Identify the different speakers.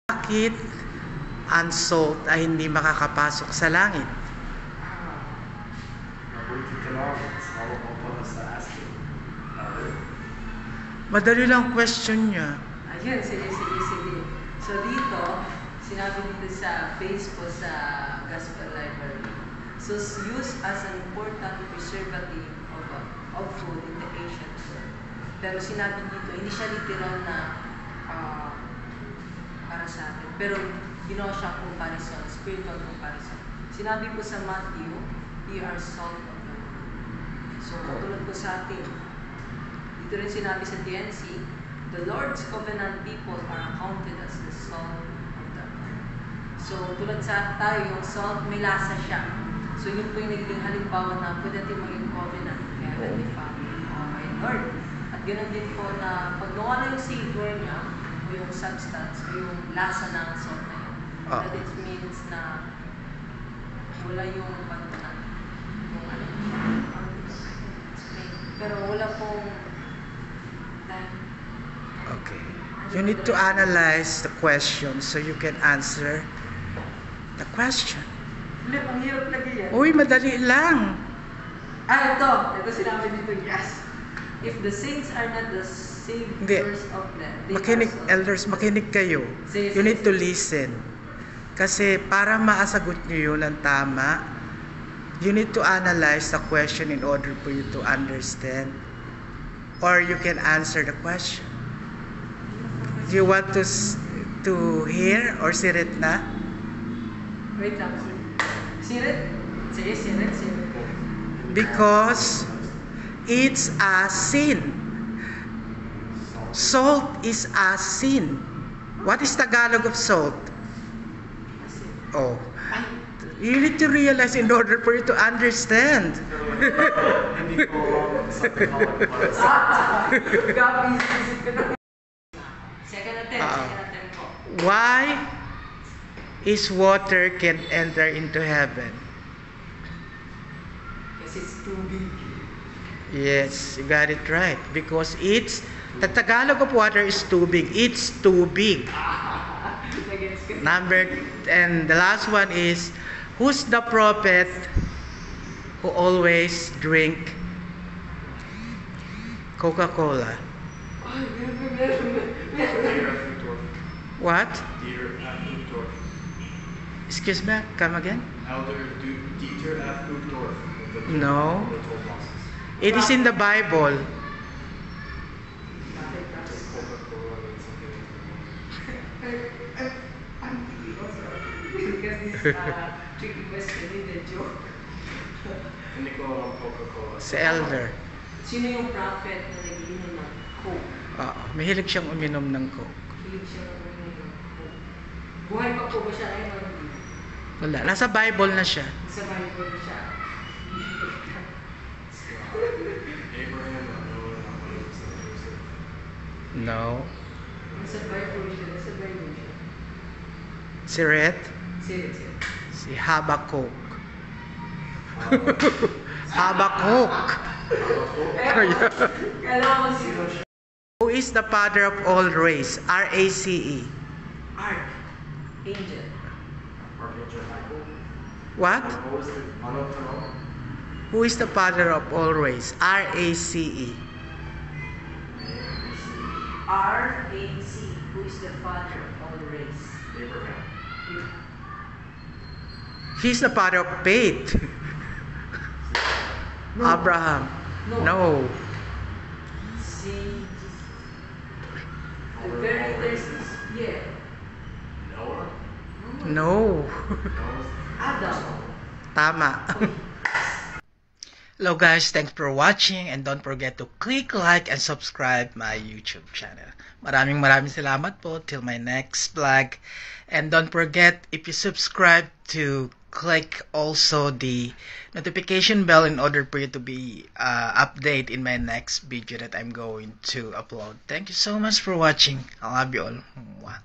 Speaker 1: Bakit ang salt ay hindi makakapasok sa langit? Madali lang question niya.
Speaker 2: Ayun, sige. So dito, sinabi dito sa page po sa Gospel Library. So used as an important preservative of food in the ancient world. Pero sinabi dito, hindi siya literal na para sa atin. Pero ginawa siya comparison, spiritual comparison. Sinabi po sa Matthew, "Ye are salt of the world." So katulad po sa atin, dito rin sinabi sa TNC, "The Lord's covenant people are accounted as the salt of the earth." So tulad sa tayo, yung salt may lasa siya. So yun po yung naging halimbawa na pwede natin maging covenant kaya Heavenly Father, kay Lord. At ganoon din po na pag nawala yung savor niya, o yung substance, o yung lasa ng salt na yun, that it means na wala yung pagkakas. Pero wala pong
Speaker 1: Okay. You need to analyze the question so you can answer the question.
Speaker 2: Hindi, ang hirap lagi yan.
Speaker 1: Uy, madali lang.
Speaker 2: Ito sinabi dito, yes. If the saints are not the saviors of them,
Speaker 1: Elders, makinig kayo. You need to listen. Kasi para maasagot nyo yun ng tama, you need to analyze the question in order for you to understand. Or you can answer the question. Do you want to hear or sirit na?
Speaker 2: Wait lang. Sirit? Sige, sirit.
Speaker 1: Because it's a sin. Salt is a sin. What is Tagalog of salt? Oh. You need to realize in order for you to understand. Why is water can enter into heaven?
Speaker 2: Because it's too big.
Speaker 1: Yes, you got it right. Because the Tagalog of water is too big. It's too big. And the last one is, who's the prophet who always drink Coca-Cola? What? Excuse me, come again?
Speaker 3: Elder Dieter F. Uchtdorf.
Speaker 1: No. It is in the Bible.
Speaker 2: Because this tricky question in the joke.
Speaker 3: Hindi ko alam Coca-Cola.
Speaker 1: Si Elder.
Speaker 2: Sino yung prophet na nag-iinom ng Coke?
Speaker 1: Mahilig siyang uminom ng Coke.
Speaker 2: Hilig siya uminom ng Coke. Buhay pa po ba siya ngayon o hindi?
Speaker 1: Wala. Nasa Bible na siya.
Speaker 2: Sa Bible na siya.
Speaker 3: Abraham,
Speaker 1: No.
Speaker 2: Nasa Bible siya.
Speaker 1: Si Red?
Speaker 2: Sige.
Speaker 1: Si Habakkuk. Habakkuk.
Speaker 2: Kailangan ko sino siya.
Speaker 1: Who is the father of all race? R-A-C-E.
Speaker 2: Angel.
Speaker 3: Archangel Michael.
Speaker 1: What?
Speaker 3: Ano?
Speaker 1: Who is the father of all race? R-A-C-E.
Speaker 2: R-A-C. Who is the father of all race?
Speaker 3: Abraham.
Speaker 1: He's the father of faith.
Speaker 2: No.
Speaker 1: Abraham. No.
Speaker 2: Si the very first, yeah.
Speaker 3: Noah.
Speaker 1: No.
Speaker 2: Adam.
Speaker 1: Tama. Hello guys, thanks for watching and don't forget to click like and subscribe my YouTube channel. Maraming salamat po till my next vlog. And don't forget, if you subscribe, to click also the notification bell in order for you to be updated in my next video that I'm going to upload. Thank you so much for watching. I love you all. Mwah.